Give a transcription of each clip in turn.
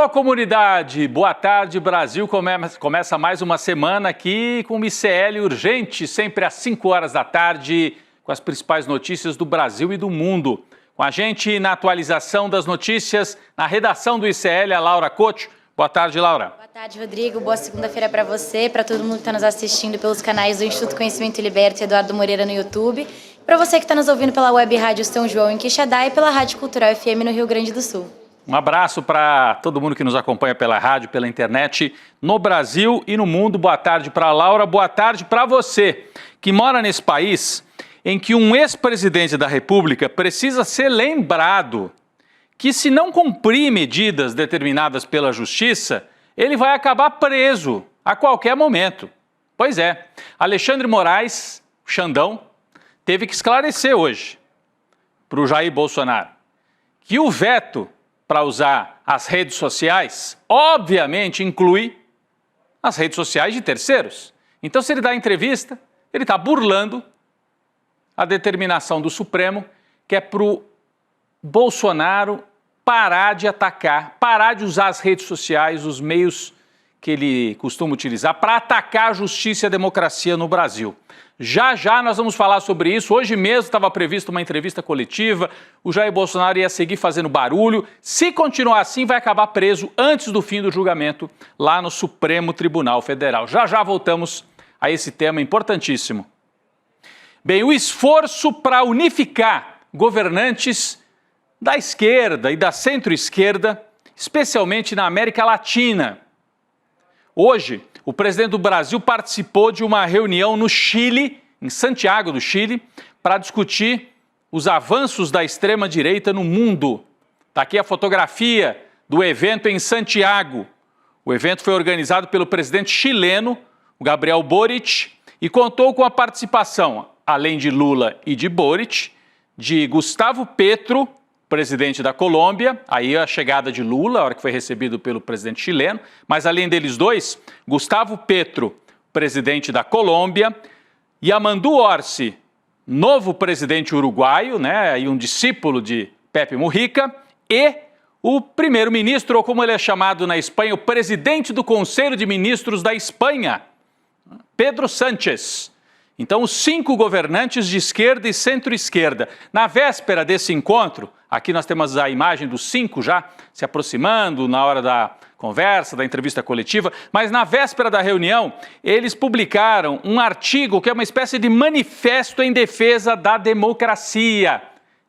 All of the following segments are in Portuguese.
Alô, comunidade! Boa tarde, Brasil. Começa mais uma semana aqui com o ICL Urgente, sempre às 5 horas da tarde, com as principais notícias do Brasil e do mundo. Com a gente na atualização das notícias, na redação do ICL, a Laura Couto. Boa tarde, Laura. Boa tarde, Rodrigo. Boa segunda-feira para você, para todo mundo que está nos assistindo pelos canais do Instituto Conhecimento e Liberta, Eduardo Moreira no YouTube. Para você que está nos ouvindo pela Web Rádio São João em Quixadá e pela Rádio Cultural FM no Rio Grande do Sul. Um abraço para todo mundo que nos acompanha pela rádio, pela internet, no Brasil e no mundo. Boa tarde para a Laura, boa tarde para você que mora nesse país em que um ex-presidente da República precisa ser lembrado que, se não cumprir medidas determinadas pela Justiça, ele vai acabar preso a qualquer momento. Pois é, Alexandre Moraes, o Xandão, teve que esclarecer hoje para o Jair Bolsonaro que o veto para usar as redes sociais, obviamente, inclui as redes sociais de terceiros. Então, se ele dá entrevista, ele está burlando a determinação do Supremo, que é para o Bolsonaro parar de atacar, parar de usar as redes sociais, os meios que ele costuma utilizar, para atacar a justiça e a democracia no Brasil. Já já nós vamos falar sobre isso. Hoje mesmo estava prevista uma entrevista coletiva, o Jair Bolsonaro ia seguir fazendo barulho. Se continuar assim, vai acabar preso antes do fim do julgamento lá no Supremo Tribunal Federal. Já já voltamos a esse tema importantíssimo. Bem, o esforço para unificar governantes da esquerda e da centro-esquerda, especialmente na América Latina. Hoje, o presidente do Brasil participou de uma reunião no Chile, em Santiago do Chile, para discutir os avanços da extrema-direita no mundo. Está aqui a fotografia do evento em Santiago. O evento foi organizado pelo presidente chileno, Gabriel Boric, e contou com a participação, além de Lula e de Boric, de Gustavo Petro, presidente da Colômbia, aí a chegada de Lula, a hora que foi recebido pelo presidente chileno, mas além deles dois, Gustavo Petro, presidente da Colômbia, Yamandu Orsi, novo presidente uruguaio, né, e um discípulo de Pepe Mujica, e o primeiro-ministro, ou como ele é chamado na Espanha, o presidente do Conselho de Ministros da Espanha, Pedro Sánchez. Então, os 5 governantes de esquerda e centro-esquerda. Na véspera desse encontro, aqui nós temos a imagem dos 5 já se aproximando na hora da conversa, da entrevista coletiva, mas na véspera da reunião, eles publicaram um artigo que é uma espécie de manifesto em defesa da democracia.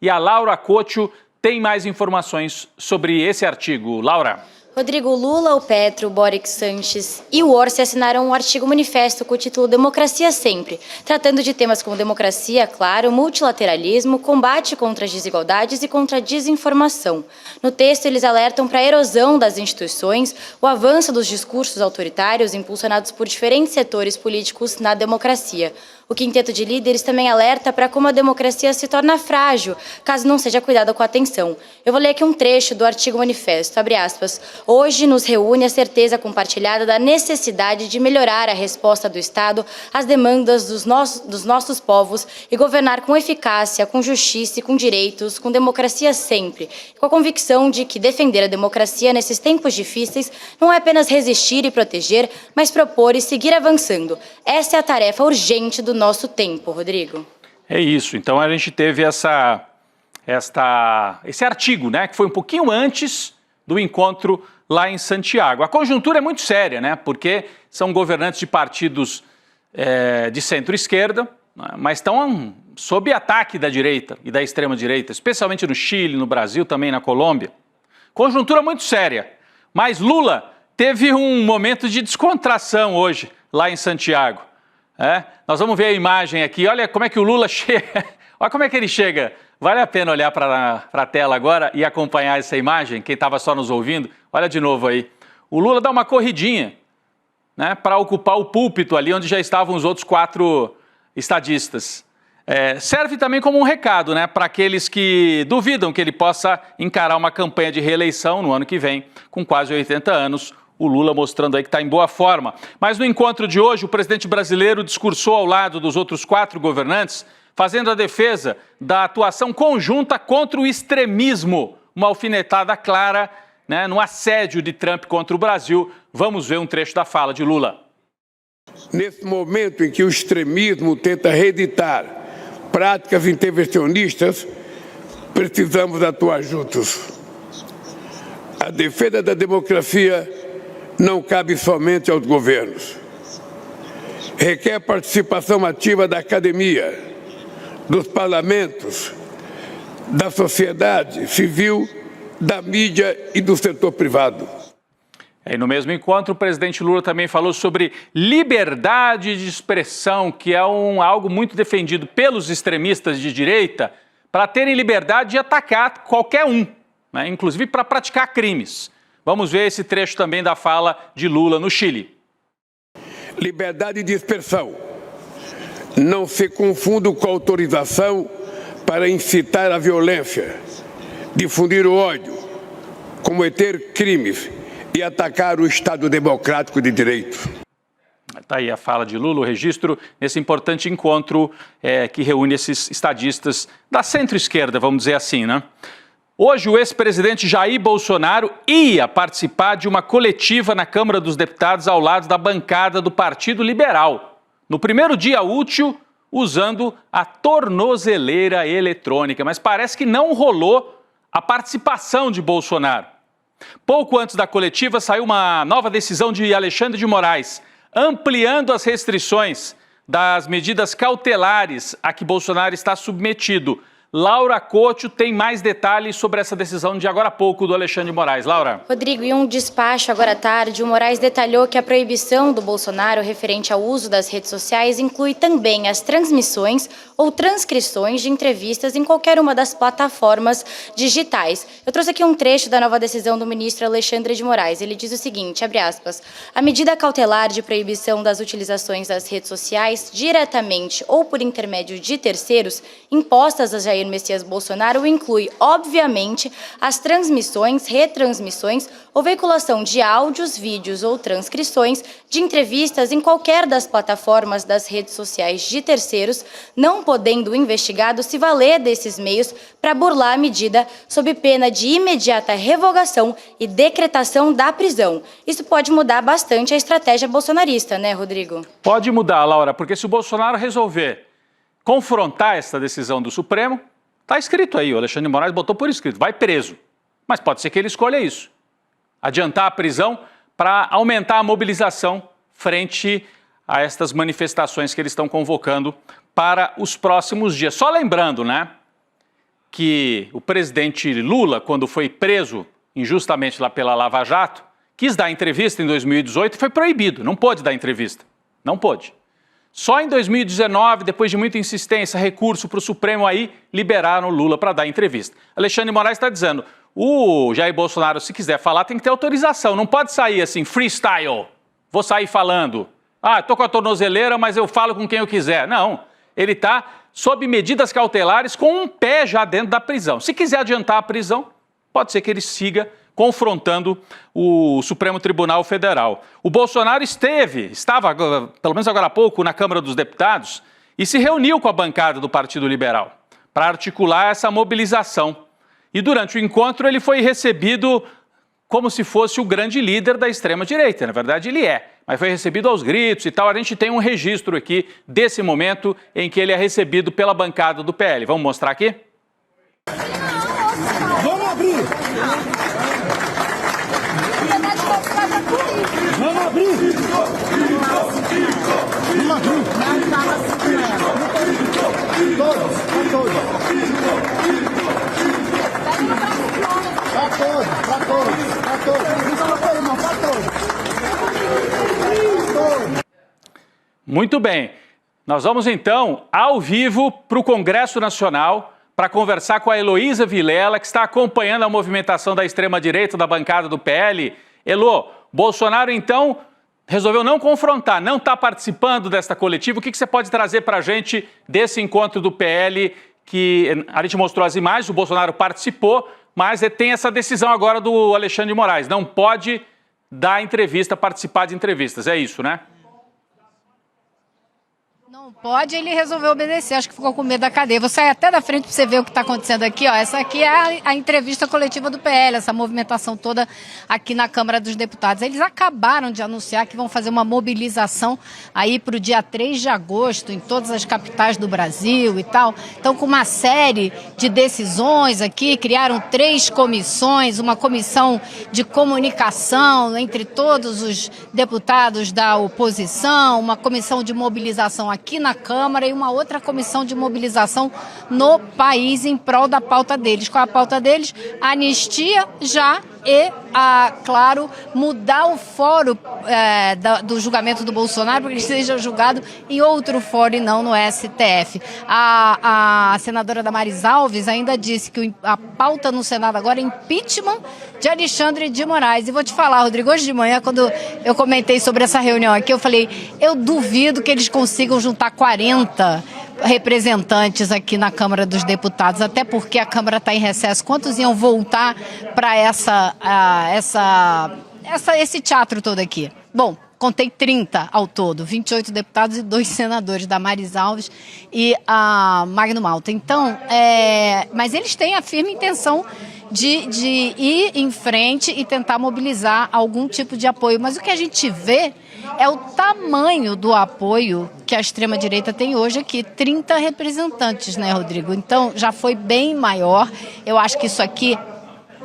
E a Laura Couto tem mais informações sobre esse artigo. Laura. Rodrigo, Lula, o Petro, o Boric Sánchez e o Orsi assinaram um artigo manifesto com o título Democracia Sempre, tratando de temas como democracia, claro, multilateralismo, combate contra as desigualdades e contra a desinformação. No texto, eles alertam para a erosão das instituições, o avanço dos discursos autoritários impulsionados por diferentes setores políticos na democracia. O quinteto de líderes também alerta para como a democracia se torna frágil, caso não seja cuidada com atenção. Eu vou ler aqui um trecho do artigo manifesto, abre aspas. Hoje nos reúne a certeza compartilhada da necessidade de melhorar a resposta do Estado às demandas dos nossos povos e governar com eficácia, com justiça e com direitos, com democracia sempre, com a convicção de que defender a democracia nesses tempos difíceis não é apenas resistir e proteger, mas propor e seguir avançando. Essa é a tarefa urgente do nosso tempo, Rodrigo. É isso, então a gente teve esse artigo, né, que foi um pouquinho antes do encontro lá em Santiago. A conjuntura é muito séria, né, porque são governantes de partidos de centro-esquerda, mas estão sob ataque da direita e da extrema-direita, especialmente no Chile, no Brasil, também na Colômbia. Conjuntura muito séria, mas Lula teve um momento de descontração hoje, lá em Santiago. Nós vamos ver a imagem aqui, olha como é que o Lula chega, olha como é que ele chega. Vale a pena olhar para a tela agora e acompanhar essa imagem, quem estava só nos ouvindo, olha de novo aí. O Lula dá uma corridinha, né, para ocupar o púlpito ali onde já estavam os outros 4 estadistas. Serve também como um recado, né, para aqueles que duvidam que ele possa encarar uma campanha de reeleição no ano que vem, com quase 80 anos, o Lula mostrando aí que está em boa forma. Mas no encontro de hoje, o presidente brasileiro discursou ao lado dos outros 4 governantes, fazendo a defesa da atuação conjunta contra o extremismo, uma alfinetada clara né, no assédio de Trump contra o Brasil. Vamos ver um trecho da fala de Lula. Nesse momento em que o extremismo tenta reeditar práticas intervencionistas, precisamos atuar juntos. A defesa da democracia não cabe somente aos governos. Requer participação ativa da academia, dos parlamentos, da sociedade civil, da mídia e do setor privado. E no mesmo encontro, o presidente Lula também falou sobre liberdade de expressão, que é algo muito defendido pelos extremistas de direita, para terem liberdade de atacar qualquer um, né, inclusive para praticar crimes. Vamos ver esse trecho também da fala de Lula no Chile. Liberdade de expressão. Não se confunda com autorização para incitar a violência, difundir o ódio, cometer crimes e atacar o Estado democrático de direito. Está aí a fala de Lula, o registro nesse importante encontro que reúne esses estadistas da centro-esquerda, vamos dizer assim, né? Hoje, o ex-presidente Jair Bolsonaro ia participar de uma coletiva na Câmara dos Deputados ao lado da bancada do Partido Liberal, no primeiro dia útil, usando a tornozeleira eletrônica. Mas parece que não rolou a participação de Bolsonaro. Pouco antes da coletiva, saiu uma nova decisão de Alexandre de Moraes, ampliando as restrições das medidas cautelares a que Bolsonaro está submetido. Laura Couto tem mais detalhes sobre essa decisão de agora há pouco do Alexandre de Moraes. Laura. Rodrigo, em um despacho agora à tarde, o Moraes detalhou que a proibição do Bolsonaro referente ao uso das redes sociais inclui também as transmissões ou transcrições de entrevistas em qualquer uma das plataformas digitais. Eu trouxe aqui um trecho da nova decisão do ministro Alexandre de Moraes. Ele diz o seguinte, abre aspas, a medida cautelar de proibição das utilizações das redes sociais diretamente ou por intermédio de terceiros impostas a Jair Messias Bolsonaro inclui, obviamente, as transmissões, retransmissões ou veiculação de áudios, vídeos ou transcrições de entrevistas em qualquer das plataformas das redes sociais de terceiros, não podendo o investigado se valer desses meios para burlar a medida sob pena de imediata revogação e decretação da prisão. Isso pode mudar bastante a estratégia bolsonarista, né, Rodrigo? Pode mudar, Laura, porque se o Bolsonaro resolver confrontar essa decisão do Supremo, está escrito aí, o Alexandre de Moraes botou por escrito, vai preso. Mas pode ser que ele escolha isso, adiantar a prisão para aumentar a mobilização frente a estas manifestações que eles estão convocando para os próximos dias. Só lembrando, né, que o presidente Lula, quando foi preso injustamente lá pela Lava Jato, quis dar entrevista em 2018 e foi proibido, não pôde dar entrevista, não pôde. Só em 2019, depois de muita insistência, recurso para o Supremo aí, liberaram o Lula para dar entrevista. Alexandre de Moraes está dizendo, o Jair Bolsonaro, se quiser falar, tem que ter autorização, não pode sair assim, freestyle, vou sair falando. Ah, estou com a tornozeleira, mas eu falo com quem eu quiser. Não, ele está sob medidas cautelares com um pé já dentro da prisão. Se quiser adiantar a prisão, pode ser que ele siga confrontando o Supremo Tribunal Federal. O Bolsonaro estava, pelo menos agora há pouco, na Câmara dos Deputados e se reuniu com a bancada do Partido Liberal para articular essa mobilização. E durante o encontro ele foi recebido como se fosse o grande líder da extrema-direita. Na verdade ele é, mas foi recebido aos gritos e tal. A gente tem um registro aqui desse momento em que ele é recebido pela bancada do PL. Vamos mostrar aqui? Vamos abrir! Vamos abrir! Vamos abrir! Todos! Para todos! Muito bem. Nós vamos então ao vivo para o Congresso Nacional para conversar com a Heloísa Vilela, que está acompanhando a movimentação da extrema-direita da bancada do PL. Elo, Bolsonaro, então, resolveu não confrontar, não está participando desta coletiva. O que você pode trazer para a gente desse encontro do PL, que a gente mostrou as imagens, o Bolsonaro participou, mas tem essa decisão agora do Alexandre de Moraes, não pode dar entrevista, participar de entrevistas, é isso, né? Não pode, ele resolveu obedecer, acho que ficou com medo da cadeia. Vou sair até da frente para você ver o que está acontecendo aqui, ó. Essa aqui é a entrevista coletiva do PL, essa movimentação toda aqui na Câmara dos Deputados. Eles acabaram de anunciar que vão fazer uma mobilização aí para o dia 3 de agosto em todas as capitais do Brasil e tal. Então, com uma série de decisões aqui, criaram 3 comissões, uma comissão de comunicação entre todos os deputados da oposição, uma comissão de mobilização aqui na Câmara e uma outra comissão de mobilização no país em prol da pauta deles. Qual é a pauta deles? Anistia já e, claro, mudar o fórum do julgamento do Bolsonaro para que ele seja julgado em outro fórum e não no STF. A senadora Damares Alves ainda disse que a pauta no Senado agora é impeachment de Alexandre de Moraes. E vou te falar, Rodrigo, hoje de manhã, quando eu comentei sobre essa reunião aqui, eu falei, eu duvido que eles consigam juntar 40 representantes aqui na Câmara dos Deputados, até porque a Câmara está em recesso. Quantos iam voltar para esse teatro todo aqui? Bom, contei 30 ao todo, 28 deputados e 2 senadores, Damares Alves e a Magno Malta. Então, mas eles têm a firme intenção de ir em frente e tentar mobilizar algum tipo de apoio. Mas o que a gente vê é o tamanho do apoio que a extrema-direita tem hoje aqui, 30 representantes, né, Rodrigo? Então, já foi bem maior. Eu acho que isso aqui,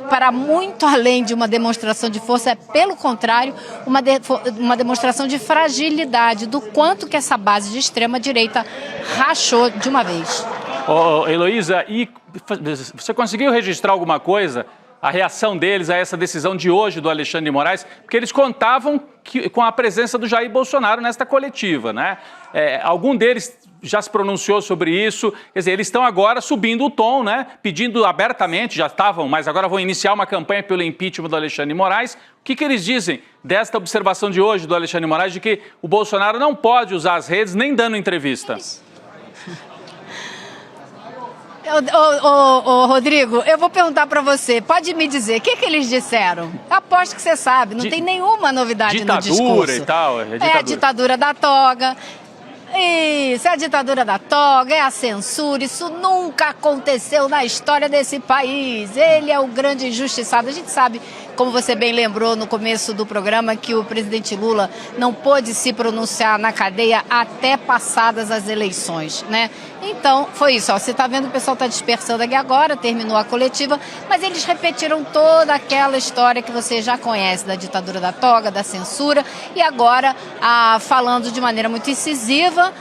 para muito além de uma demonstração de força, é, pelo contrário, uma demonstração de fragilidade, do quanto que essa base de extrema-direita rachou de uma vez. Heloísa, e você conseguiu registrar alguma coisa, a reação deles a essa decisão de hoje do Alexandre de Moraes? Porque eles contavam com a presença do Jair Bolsonaro nesta coletiva, né? Algum deles já se pronunciou sobre isso, quer dizer, eles estão agora subindo o tom, né? Pedindo abertamente, já estavam, mas agora vão iniciar uma campanha pelo impeachment do Alexandre de Moraes. O que eles dizem desta observação de hoje do Alexandre de Moraes de que o Bolsonaro não pode usar as redes nem dando entrevista? Rodrigo, eu vou perguntar para você, pode me dizer, o que eles disseram? Eu aposto que você sabe, não tem nenhuma novidade no discurso. Ditadura e tal, É a ditadura da toga. Isso, é a ditadura da toga, é a censura, isso nunca aconteceu na história desse país. Ele é o grande injustiçado. A gente sabe, como você bem lembrou no começo do programa, que o presidente Lula não pôde se pronunciar na cadeia até passadas as eleições, né? Então, foi isso. Ó, você está vendo, o pessoal está dispersando aqui agora, terminou a coletiva, mas eles repetiram toda aquela história que você já conhece da ditadura da toga, da censura, e agora falando de maneira muito incisiva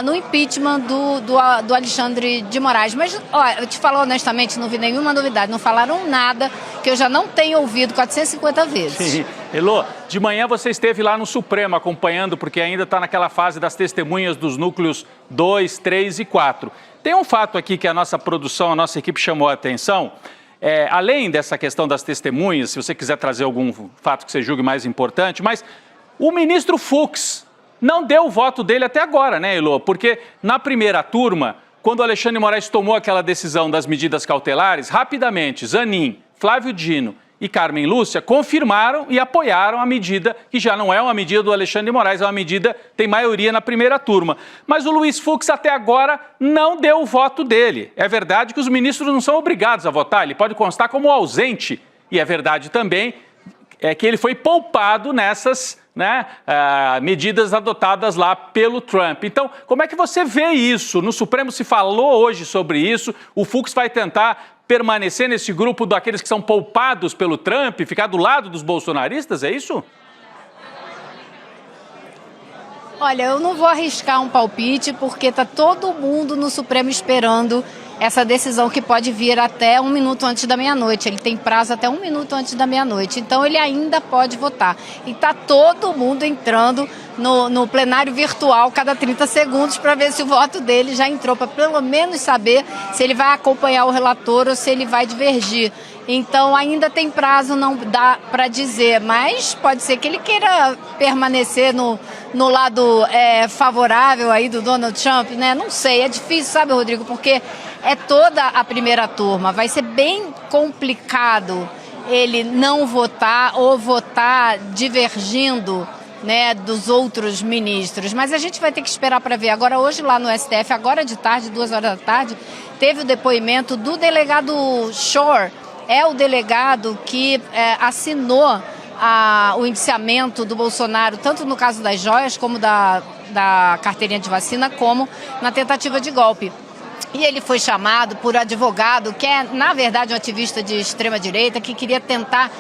no impeachment do Alexandre de Moraes. Mas, ó, eu te falo honestamente, não vi nenhuma novidade, não falaram nada que eu já não tenho ouvido 450 vezes. Elô, de manhã você esteve lá no Supremo acompanhando, porque ainda está naquela fase das testemunhas dos núcleos 2, 3 e 4. Tem um fato aqui que a nossa produção, a nossa equipe chamou a atenção. Além dessa questão das testemunhas, se você quiser trazer algum fato que você julgue mais importante, mas o ministro Fux não deu o voto dele até agora, né, Elô? Porque na primeira turma, quando o Alexandre de Moraes tomou aquela decisão das medidas cautelares, rapidamente, Zanin, Flávio Dino e Carmen Lúcia confirmaram e apoiaram a medida, que já não é uma medida do Alexandre de Moraes, é uma medida que tem maioria na primeira turma. Mas o Luiz Fux até agora não deu o voto dele. É verdade que os ministros não são obrigados a votar, ele pode constar como ausente. E é verdade também que ele foi poupado nessas medidas adotadas lá pelo Trump. Então, como é que você vê isso? No Supremo se falou hoje sobre isso, o Fux vai tentar permanecer nesse grupo daqueles que são poupados pelo Trump, ficar do lado dos bolsonaristas, é isso? Olha, eu não vou arriscar um palpite, porque está todo mundo no Supremo esperando essa decisão, que pode vir até 1 minuto antes da meia-noite. Ele tem prazo até 1 minuto antes da meia-noite, então ele ainda pode votar. E está todo mundo entrando no plenário virtual cada 30 segundos para ver se o voto dele já entrou, para pelo menos saber se ele vai acompanhar o relator ou se ele vai divergir. Então ainda tem prazo, não dá para dizer, mas pode ser que ele queira permanecer no lado favorável aí do Donald Trump, né? Não sei, é difícil, sabe, Rodrigo, porque é toda a primeira turma, vai ser bem complicado ele não votar ou votar divergindo né, dos outros ministros. Mas a gente vai ter que esperar para ver. Agora, hoje lá no STF, agora de tarde, 2 horas da tarde, teve o depoimento do delegado Shore, é o delegado que assinou o indiciamento do Bolsonaro, tanto no caso das joias, como da carteirinha de vacina, como na tentativa de golpe. E ele foi chamado por advogado, que é, na verdade, um ativista de extrema-direita, que queria tentar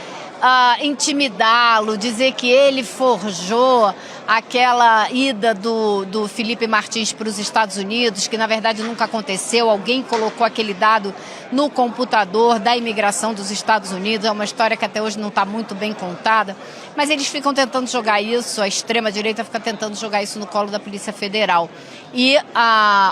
intimidá-lo, dizer que ele forjou aquela ida do Felipe Martins para os Estados Unidos, que na verdade nunca aconteceu, alguém colocou aquele dado no computador da imigração dos Estados Unidos, é uma história que até hoje não está muito bem contada, mas eles ficam tentando jogar isso, a extrema-direita fica tentando jogar isso no colo da Polícia Federal. E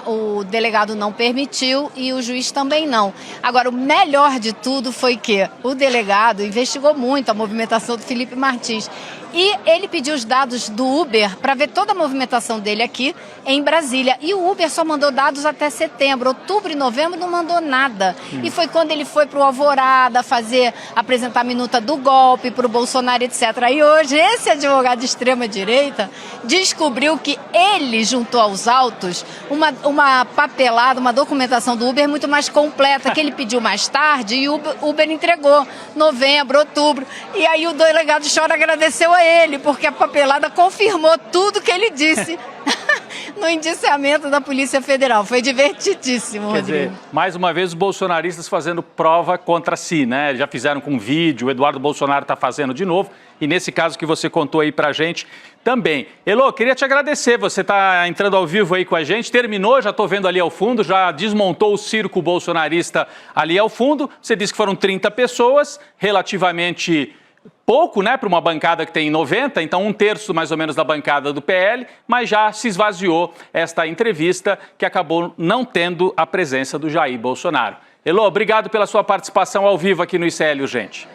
o delegado não permitiu e o juiz também não. Agora, o melhor de tudo foi que o delegado investigou muito a movimentação do Felipe Martins. E ele pediu os dados do Uber para ver toda a movimentação dele aqui em Brasília. E o Uber só mandou dados até setembro. Outubro e novembro não mandou nada. E foi quando ele foi para o Alvorada apresentar a minuta do golpe para o Bolsonaro, etc. E hoje esse advogado de extrema-direita descobriu que ele juntou aos autos uma papelada, uma documentação do Uber muito mais completa, que ele pediu mais tarde e o Uber entregou novembro, outubro. E aí o delegado Shore agradeceu a ele, porque a papelada confirmou tudo que ele disse no indiciamento da Polícia Federal. Foi divertidíssimo, Rodrigo. Quer dizer, mais uma vez os bolsonaristas fazendo prova contra si, né? Já fizeram com vídeo, o Eduardo Bolsonaro está fazendo de novo, e nesse caso que você contou aí pra gente também. Elô, queria te agradecer, você está entrando ao vivo aí com a gente, terminou, já estou vendo ali ao fundo, já desmontou o circo bolsonarista ali ao fundo, você disse que foram 30 pessoas, relativamente pouco, né, para uma bancada que tem 90, então 1/3 mais ou menos da bancada do PL, mas já se esvaziou esta entrevista que acabou não tendo a presença do Jair Bolsonaro. Elô, obrigado pela sua participação ao vivo aqui no ICL Urgente.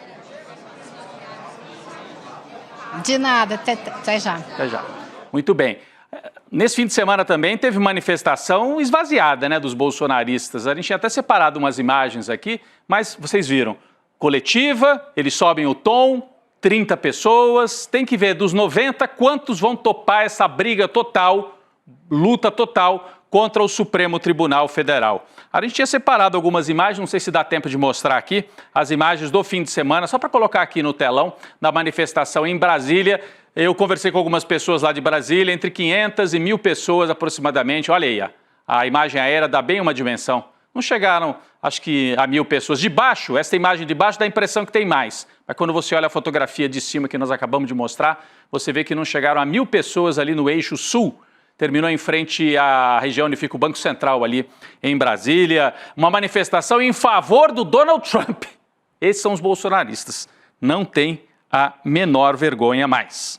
De nada, até já. Até já. Muito bem. Nesse fim de semana também teve manifestação esvaziada, né, dos bolsonaristas. A gente tinha até separado umas imagens aqui, mas vocês viram. Coletiva, eles sobem o tom, 30 pessoas, tem que ver dos 90 quantos vão topar essa briga total, luta total contra o Supremo Tribunal Federal. A gente tinha separado algumas imagens, não sei se dá tempo de mostrar aqui, as imagens do fim de semana, só para colocar aqui no telão, da manifestação em Brasília. Eu conversei com algumas pessoas lá de Brasília, entre 500 e 1.000 pessoas aproximadamente. Olha aí, a imagem aérea dá bem uma dimensão. Não chegaram, acho que, a 1.000 pessoas. De baixo, essa imagem de baixo dá a impressão que tem mais. Mas quando você olha a fotografia de cima que nós acabamos de mostrar, você vê que não chegaram a 1.000 pessoas ali no eixo sul. Terminou em frente à região onde fica o Banco Central ali em Brasília. Uma manifestação em favor do Donald Trump. Esses são os bolsonaristas. Não tem a menor vergonha mais.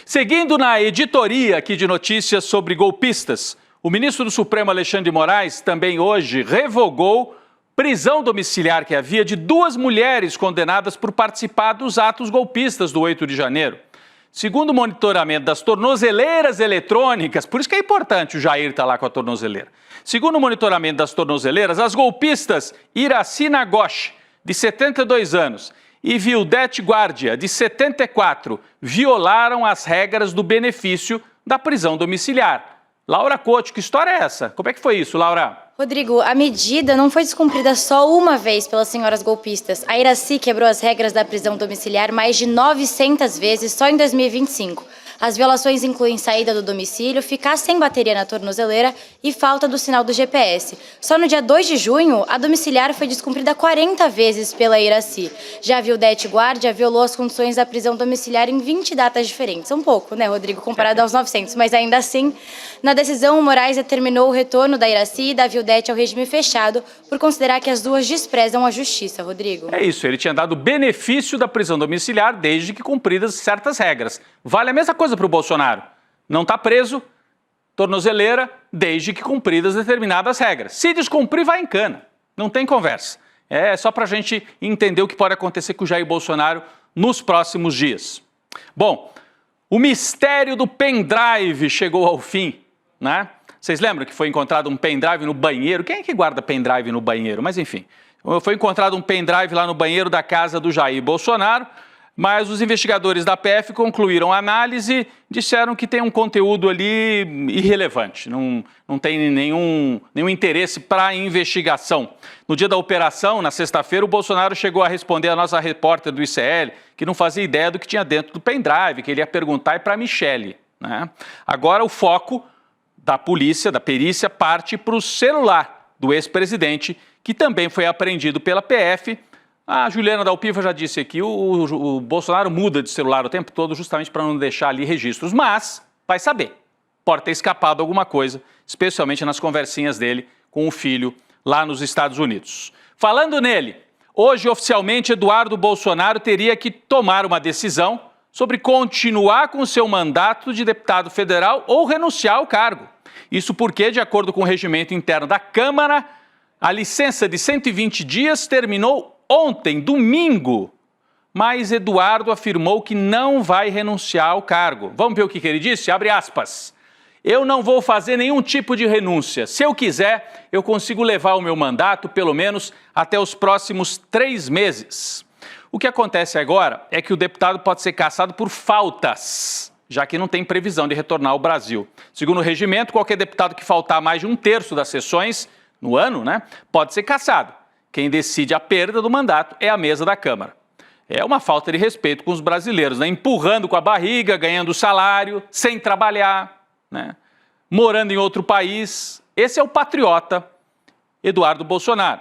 Seguindo na editoria aqui de notícias sobre golpistas, o ministro do Supremo, Alexandre de Moraes, também hoje revogou prisão domiciliar que havia de 2 mulheres condenadas por participar dos atos golpistas do 8 de janeiro. Segundo o monitoramento das tornozeleiras eletrônicas, por isso que é importante o Jair estar lá com a tornozeleira. Segundo o monitoramento das tornozeleiras, as golpistas Iraci Nagoshi, de 72 anos, e Vildete Guardia, de 74, violaram as regras do benefício da prisão domiciliar. Laura Couto, que história é essa? Como é que foi isso, Laura? Rodrigo, a medida não foi descumprida só uma vez pelas senhoras golpistas. A Iraci quebrou as regras da prisão domiciliar mais de 900 vezes só em 2025. As violações incluem saída do domicílio, ficar sem bateria na tornozeleira e falta do sinal do GPS. Só no dia 2 de junho, a domiciliar foi descumprida 40 vezes pela Iraci. Já a Vildete Guardia violou as condições da prisão domiciliar em 20 datas diferentes. É um pouco, né, Rodrigo, comparado aos 900, mas ainda assim, na decisão, o Moraes determinou o retorno da Iraci e da Vildete ao regime fechado por considerar que as duas desprezam a justiça, Rodrigo. É isso, ele tinha dado o benefício da prisão domiciliar desde que cumpridas certas regras. Vale a mesma coisa para o Bolsonaro. Não está preso, tornozeleira, desde que cumpridas determinadas regras. Se descumprir, vai em cana. Não tem conversa. É só para a gente entender o que pode acontecer com o Jair Bolsonaro nos próximos dias. Bom, o mistério do pendrive chegou ao fim, né? Vocês lembram que foi encontrado um pendrive no banheiro? Quem é que guarda pendrive no banheiro? Mas enfim, foi encontrado um pendrive lá no banheiro da casa do Jair Bolsonaro. Mas os investigadores da PF concluíram a análise, disseram que tem um conteúdo ali irrelevante, não tem nenhum interesse para a investigação. No dia da operação, na sexta-feira, o Bolsonaro chegou a responder a nossa repórter do ICL, que não fazia ideia do que tinha dentro do pendrive, que ele ia perguntar para a Michele, né? Agora o foco da polícia, da perícia, parte para o celular do ex-presidente, que também foi apreendido pela PF. A Juliana Dalpiva já disse aqui, o Bolsonaro muda de celular o tempo todo justamente para não deixar ali registros, mas vai saber, pode ter escapado alguma coisa, especialmente nas conversinhas dele com o filho lá nos Estados Unidos. Falando nele, hoje oficialmente Eduardo Bolsonaro teria que tomar uma decisão sobre continuar com seu mandato de deputado federal ou renunciar ao cargo. Isso porque, de acordo com o regimento interno da Câmara, a licença de 120 dias terminou ontem, domingo, mas Eduardo afirmou que não vai renunciar ao cargo. Vamos ver o que ele disse? Abre aspas. Eu não vou fazer nenhum tipo de renúncia. Se eu quiser, eu consigo levar o meu mandato, pelo menos, até os próximos 3 meses. O que acontece agora é que o deputado pode ser cassado por faltas, já que não tem previsão de retornar ao Brasil. Segundo o regimento, qualquer deputado que faltar mais de 1/3 das sessões no ano, né, pode ser cassado. Quem decide a perda do mandato é a mesa da Câmara. É uma falta de respeito com os brasileiros, né? Empurrando com a barriga, ganhando salário, sem trabalhar, né? Morando em outro país. Esse é o patriota Eduardo Bolsonaro.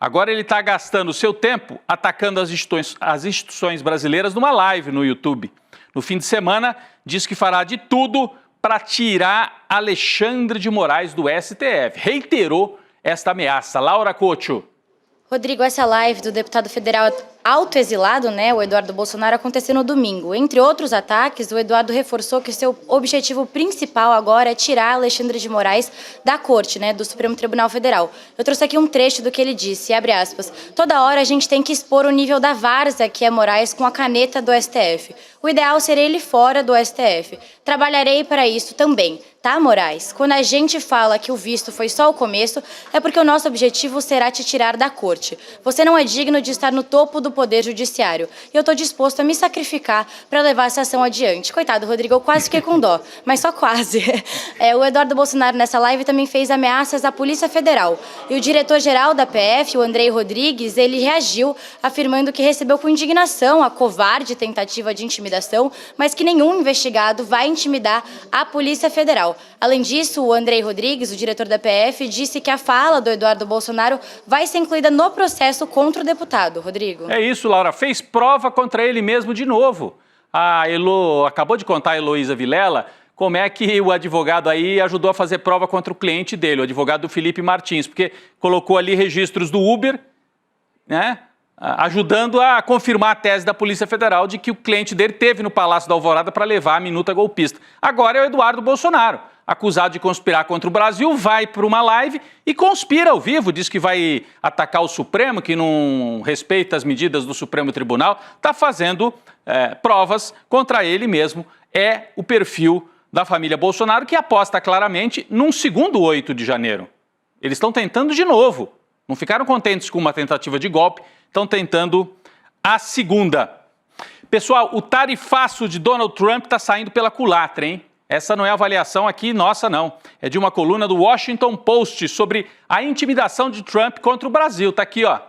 Agora ele está gastando seu tempo atacando as instituições brasileiras numa live no YouTube. No fim de semana, diz que fará de tudo para tirar Alexandre de Moraes do STF. Reiterou esta ameaça. Laura Couto. Rodrigo, essa live do deputado federal autoexilado, né, o Eduardo Bolsonaro, aconteceu no domingo. Entre outros ataques, o Eduardo reforçou que seu objetivo principal agora é tirar Alexandre de Moraes da corte, né, do Supremo Tribunal Federal. Eu trouxe aqui um trecho do que ele disse, abre aspas, toda hora a gente tem que expor o nível da várzea que é Moraes com a caneta do STF. O ideal seria ele fora do STF. Trabalharei para isso também. Tá, Moraes? Quando a gente fala que o visto foi só o começo, é porque o nosso objetivo será te tirar da corte. Você não é digno de estar no topo do Poder Judiciário. E eu estou disposto a me sacrificar para levar essa ação adiante. Coitado, Rodrigo, eu quase fiquei com dó, mas só quase. O Eduardo Bolsonaro, nessa live, também fez ameaças à Polícia Federal. E o diretor-geral da PF, o Andrei Rodrigues, ele reagiu, afirmando que recebeu com indignação a covarde tentativa de intimidação, mas que nenhum investigado vai intimidar a Polícia Federal. Além disso, o Andrei Rodrigues, o diretor da PF, disse que a fala do Eduardo Bolsonaro vai ser incluída no processo contra o deputado. Rodrigo. É isso, Laura. Fez prova contra ele mesmo de novo. Acabou de contar a Heloísa Vilela como é que o advogado aí ajudou a fazer prova contra o cliente dele, o advogado do Felipe Martins, porque colocou ali registros do Uber, né? Ajudando a confirmar a tese da Polícia Federal de que o cliente dele teve no Palácio da Alvorada para levar a minuta golpista. Agora é o Eduardo Bolsonaro, acusado de conspirar contra o Brasil, vai para uma live e conspira ao vivo, diz que vai atacar o Supremo, que não respeita as medidas do Supremo Tribunal, está fazendo provas contra ele mesmo. É o perfil da família Bolsonaro, que aposta claramente num segundo 8 de janeiro. Eles estão tentando de novo. Não ficaram contentes com uma tentativa de golpe, estão tentando a segunda. Pessoal, o tarifaço de Donald Trump está saindo pela culatra, hein? Essa não é avaliação aqui nossa, não. É de uma coluna do Washington Post sobre a intimidação de Trump contra o Brasil. Está aqui, ó.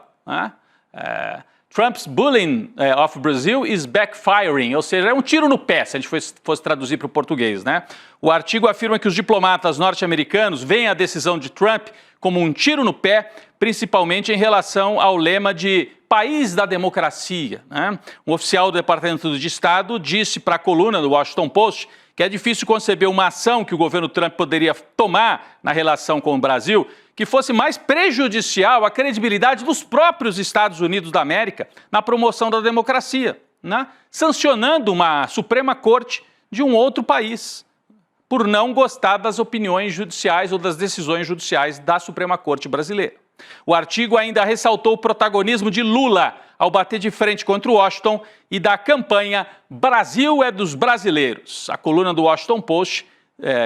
Trump's bullying of Brazil is backfiring, ou seja, é um tiro no pé, se a gente fosse traduzir para o português, né? O artigo afirma que os diplomatas norte-americanos veem a decisão de Trump como um tiro no pé, principalmente em relação ao lema de país da democracia, né? Um oficial do Departamento de Estado disse para a coluna do Washington Post que é difícil conceber uma ação que o governo Trump poderia tomar na relação com o Brasil que fosse mais prejudicial à credibilidade dos próprios Estados Unidos da América na promoção da democracia, né? Sancionando uma Suprema Corte de um outro país por não gostar das opiniões judiciais ou das decisões judiciais da Suprema Corte brasileira. O artigo ainda ressaltou o protagonismo de Lula ao bater de frente contra o Washington e da campanha Brasil é dos brasileiros. A coluna do Washington Post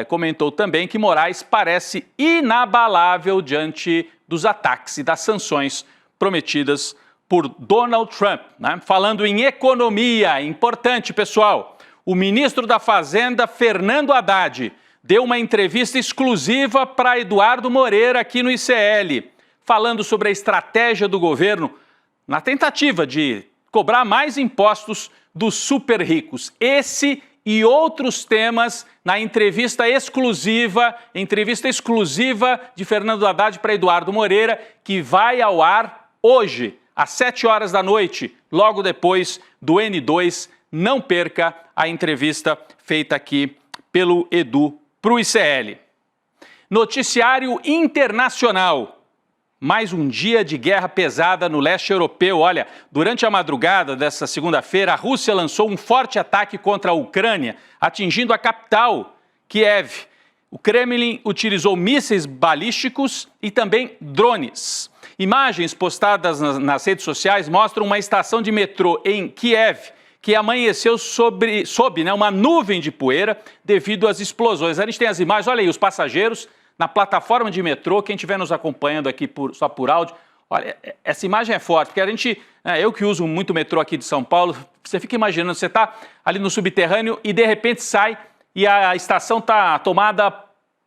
comentou também que Moraes parece inabalável diante dos ataques e das sanções prometidas por Donald Trump, né? Falando em economia, importante, pessoal, o ministro da Fazenda, Fernando Haddad, deu uma entrevista exclusiva para Eduardo Moreira aqui no ICL, falando sobre a estratégia do governo na tentativa de cobrar mais impostos dos super ricos. Esse e outros temas na entrevista exclusiva de Fernando Haddad para Eduardo Moreira, que vai ao ar hoje, às 7 horas da noite, logo depois do N2. Não perca a entrevista feita aqui pelo Edu para o ICL. Noticiário internacional. Mais um dia de guerra pesada no leste europeu. Olha, durante a madrugada desta segunda-feira, a Rússia lançou um forte ataque contra a Ucrânia, atingindo a capital, Kiev. O Kremlin utilizou mísseis balísticos e também drones. Imagens postadas nas redes sociais mostram uma estação de metrô em Kiev que amanheceu sob uma nuvem de poeira devido às explosões. A gente tem as imagens, olha aí, os passageiros na plataforma de metrô, quem estiver nos acompanhando aqui só por áudio, olha, essa imagem é forte, porque eu que uso muito metrô aqui de São Paulo, você fica imaginando, você está ali no subterrâneo e de repente sai e a estação está tomada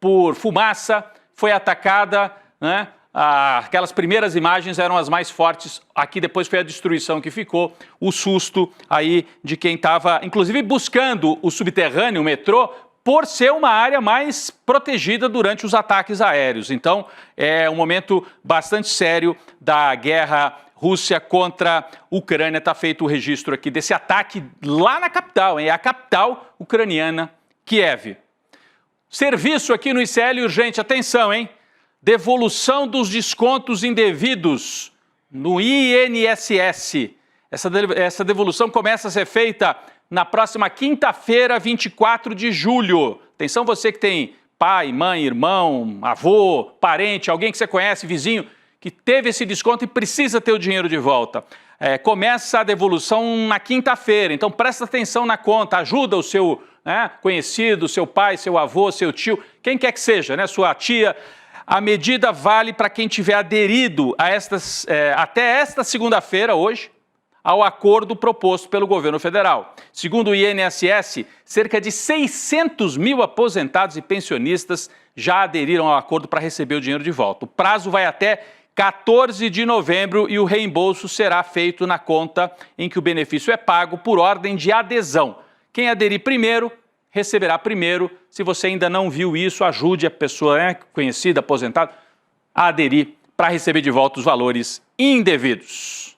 por fumaça, foi atacada, né? Aquelas primeiras imagens eram as mais fortes, aqui depois foi a destruição que ficou, o susto aí de quem estava, inclusive, buscando o subterrâneo, o metrô, por ser uma área mais protegida durante os ataques aéreos. Então, é um momento bastante sério da guerra Rússia contra a Ucrânia. Está feito o registro aqui desse ataque lá na capital, hein? É a capital ucraniana, Kiev. Serviço aqui no ICL urgente, atenção, hein? Devolução dos descontos indevidos no INSS. Essa devolução começa a ser feita na próxima quinta-feira, 24 de julho. Atenção você que tem pai, mãe, irmão, avô, parente, alguém que você conhece, vizinho, que teve esse desconto e precisa ter o dinheiro de volta. Começa a devolução na quinta-feira, então presta atenção na conta, ajuda o seu conhecido, seu pai, seu avô, seu tio, quem quer que seja, né, sua tia. A medida vale para quem tiver aderido a até esta segunda-feira, hoje, ao acordo proposto pelo governo federal. Segundo o INSS, cerca de 600 mil aposentados e pensionistas já aderiram ao acordo para receber o dinheiro de volta. O prazo vai até 14 de novembro e o reembolso será feito na conta em que o benefício é pago por ordem de adesão. Quem aderir primeiro, receberá primeiro. Se você ainda não viu isso, ajude a pessoa conhecida, aposentada, a aderir para receber de volta os valores indevidos.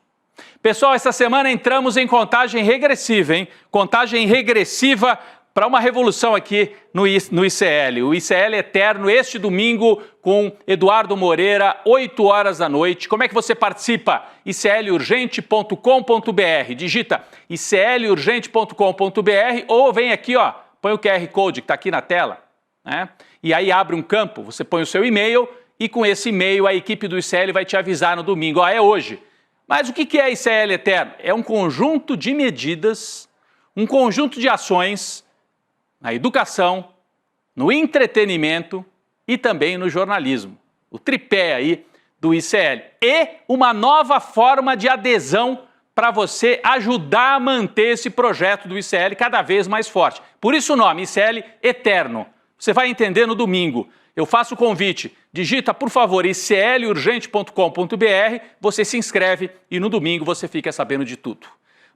Pessoal, essa semana entramos em contagem regressiva, hein? Contagem regressiva para uma revolução aqui no ICL. O ICL Eterno, este domingo, com Eduardo Moreira, 8 horas da noite. Como é que você participa? iclurgente.com.br. Digita iclurgente.com.br ou vem aqui, ó, põe o QR Code que está aqui na tela, né? E aí abre um campo, você põe o seu e-mail e com esse e-mail a equipe do ICL vai te avisar no domingo. Ó, é hoje. Mas o que é ICL Eterno? É um conjunto de medidas, um conjunto de ações na educação, no entretenimento e também no jornalismo. O tripé aí do ICL. E uma nova forma de adesão para você ajudar a manter esse projeto do ICL cada vez mais forte. Por isso o nome, ICL Eterno. Você vai entender no domingo. Eu faço o convite, digita, por favor, iclurgente.com.br, você se inscreve e no domingo você fica sabendo de tudo.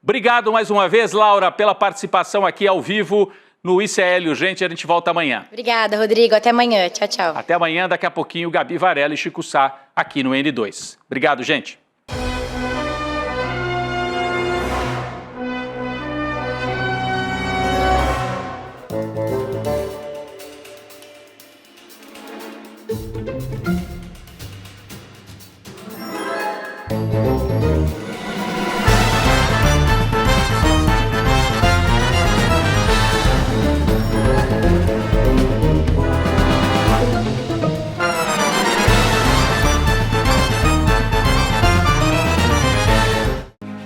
Obrigado mais uma vez, Laura, pela participação aqui ao vivo no ICL Urgente. A gente volta amanhã. Obrigada, Rodrigo. Até amanhã. Tchau, tchau. Até amanhã, daqui a pouquinho, Gabi Varela e Chico Sá aqui no N2. Obrigado, gente.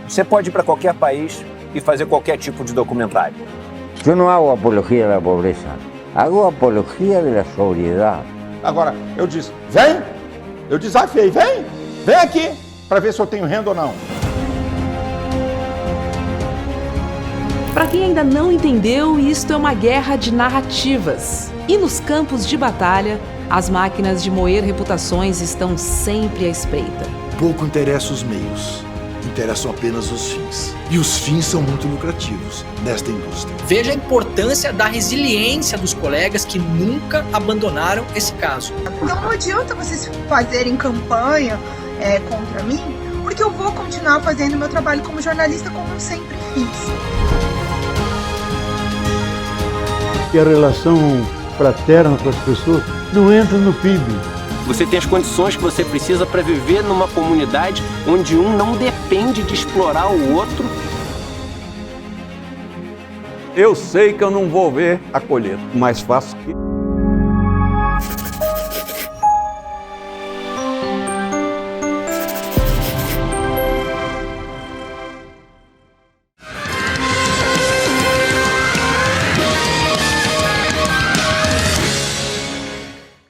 Você pode ir para qualquer país e fazer qualquer tipo de documentário. Eu não hago apologia da pobreza, hago apologia da sobriedade. Agora, eu disse, vem, eu desafiei, vem aqui, para ver se eu tenho renda ou não. Para quem ainda não entendeu, isto é uma guerra de narrativas. E nos campos de batalha, as máquinas de moer reputações estão sempre à espreita. Pouco interessa os meios, interessam apenas os fins. E os fins são muito lucrativos nesta indústria. Veja a importância da resiliência dos colegas que nunca abandonaram esse caso. Então não adianta vocês fazerem campanha contra mim, porque eu vou continuar fazendo meu trabalho como jornalista como eu sempre fiz. E a relação fraterna com as pessoas não entra no PIB. Você tem as condições que você precisa para viver numa comunidade onde um não depende de explorar o outro. Eu sei que eu não vou ver a colheita, mas faço que